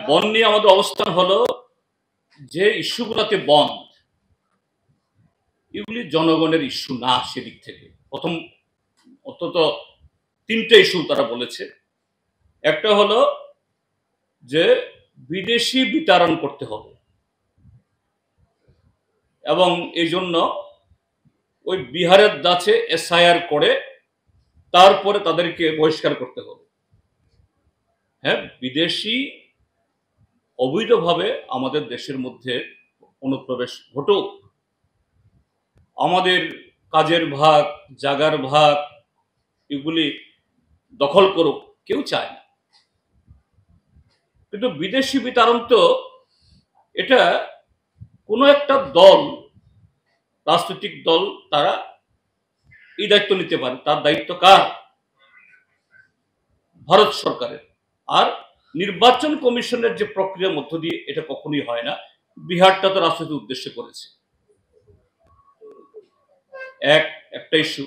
বন নিয়ে আমাদের অবস্থান হলো যে ইস্যুগুলোতে বন্ধ, এগুলি জনগণের ইস্যু না। সেদিক থেকে প্রথম অন্তত তিনটে ইস্যু তারা বলেছে। একটা হলো যে বিদেশি বিতাড়ন করতে হবে এবং এই জন্য ওই বিহারের দাচে এসআইআর করে তারপরে তাদেরকে বহিষ্কার করতে হবে। হ্যাঁ, বিদেশি অবৈধভাবে আমাদের দেশের মধ্যে অনুপ্রবেশ ঘটুক, আমাদের কাজের ভাগ, জাগার ভাগ এগুলি দখল করুক, কেউ চায় না। কিন্তু বিদেশি বিতাড়ন তো এটা কোনো একটা দল, রাজনৈতিক দল, তারা এই দায়িত্ব নিতে পারে। তার দায়িত্ব কার? ভারত সরকারের। আর নির্বাচন কমিশনের যে প্রক্রিয়ার মধ্য দিয়ে এটা কখনোই হয় না। বিহারটা তো রাজনৈতিক উদ্দেশ্যে করেছে। একটা ইস্যু।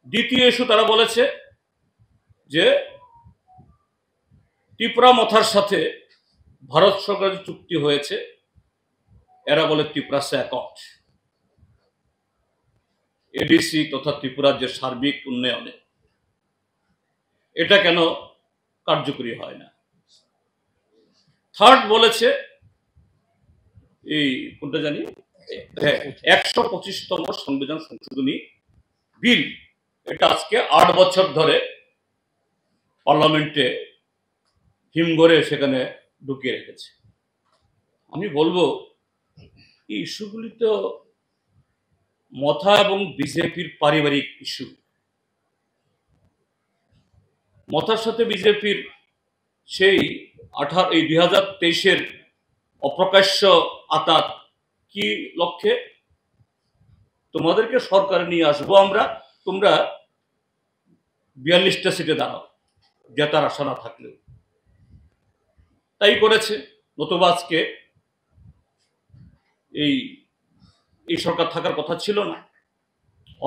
দ্বিতীয় ইস্যু, তারা বলেছে যে ত্রিপুরা মথার সাথে ভারত সরকারের চুক্তি হয়েছে, এরা বলে ত্রিপুরা অ্যাকর্ড, এডিসি তথা ত্রিপুরার যে সার্বিক উন্নয়নে, এটা কেন কার্যকরী হয় না। থার্ড বলেছে এই কোনটা জানি, 125তম সংবিধান সংশোধনী বিল, এটা আজকে 8 বছর ধরে পার্লামেন্টে হিমঘরে সেখানে ঢুকিয়ে রেখেছে। আমি বলবো এই ইস্যুগুলি তো মথা এবং বিজেপির পারিবারিক ইস্যু। মথার সাথে বিজেপির সেই 2023-এর অপ্রকাশ্য আতাত, কি লক্ষ্যে? তোমাদেরকে সরকারে নিয়ে আসবো আমরা, তোমরা 42টা সিটে দাঁড়াও, জেতার আশা না থাকলেও। তাই করেছে, নতুবা আজকে এই সরকার থাকার কথা ছিল না।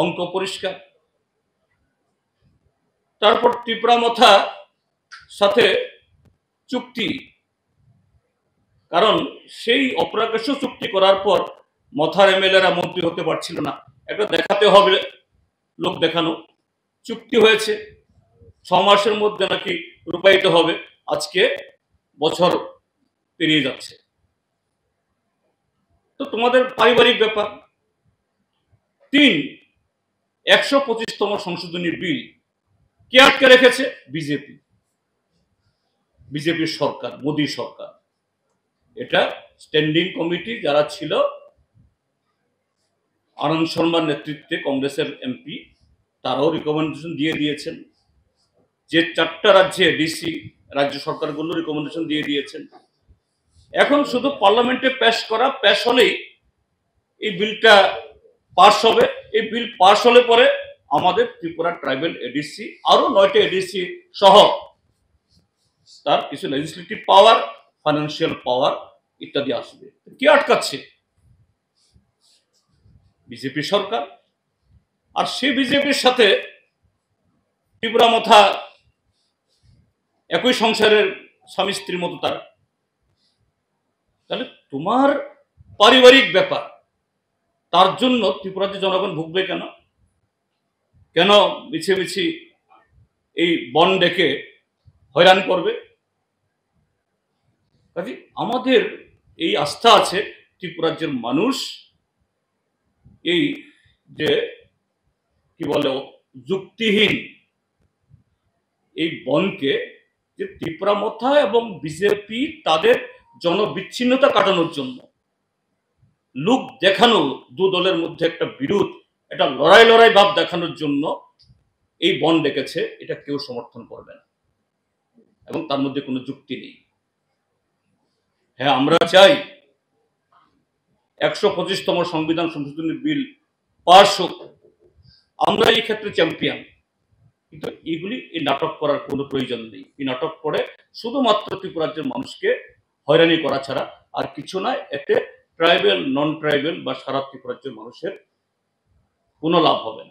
অঙ্ক পরিষ্কার। তারপর ত্রিপুরা মথা সাথে চুক্তি, কারণ সেই অপ্রকাশ্য চুক্তি করার পর মথার এমএলএরা মন্ত্রী হতে পারছিল না। একটা দেখাতে হবে, লোক দেখানো। চুক্তি হয়েছে, 6 মাসের মধ্যে নাকি রূপায়িত হবে। আজকে বছর পেরিয়ে যাচ্ছে। তো তোমাদের পারিবারিক ব্যাপার। 3, 125তম সংশোধনী বিল কে আটকে রেখেছে? বিজেপির সরকার, মোদী সরকার। এটা স্ট্যান্ডিং কমিটি যারা ছিল, আনন্দ শর্মার নেতৃত্বে কংগ্রেসের এমপি, তারাও রিকমেন্ডেশন দিয়ে দিয়েছেন। যে 4টা রাজ্যে ডিসি, রাজ্য সরকারগুলো রিকমেন্ডেশন দিয়ে দিয়েছেন। এখন শুধু পার্লামেন্টে পেশ হলেই এই বিলটা পাস হবে। এই বিল পাস হলে পরে আমাদের ত্রিপুরা ট্রাইবাল এডিসি, আরো 9টা এডিসি সহ তার কিছু লেজিসলেটিভ পাওয়ার, ফাইন্যান্সিয়াল পাওয়ার ইত্যাদি আসবে। কে আটকাচ্ছে? বিজেপি সরকার। আর সেই বিজেপির সাথে ত্রিপুরা মথা একই সংসারের স্বামী স্ত্রীর মতো তারা। তাহলে তোমার পারিবারিক ব্যাপার, তার জন্য ত্রিপুরাতে জনগণ ভুগবে কেন? কেন মিছিমিছি এই বন ডেকে হয়রান করবে? কাজে আমাদের এই আস্থা আছে, ত্রিপুরাজ্যের মানুষ এই যে কি বলে যুক্তিহীন এই বনকে, যে ত্রিপুরা মথা এবং বিজেপি তাদের জনবিচ্ছিন্নতা কাটানোর জন্য, লোক দেখানো, দু দলের মধ্যে একটা বিরোধ, এটা লড়াই ভাব দেখানোর জন্য এই বন ডেকেছে, এটা কেউ সমর্থন করবে না এবং তার মধ্যে কোনো যুক্তি নেই। হ্যাঁ, আমরা চাই 125তম সংবিধান সংশোধনী বিল পাস হোক। আমরা এই ক্ষেত্রে চ্যাম্পিয়ন। কিন্তু এগুলি এই নাটক করার কোনো প্রয়োজন নেই। এই নাটক করে শুধুমাত্র ত্রিপুরাজ্যের মানুষকে হয়রানি করা ছাড়া আর কিছু নয়। এতে ট্রাইবেল, নন ট্রাইবেল বা সারা ত্রিপুরাজ্যের মানুষের কোনো লাভ হবে না।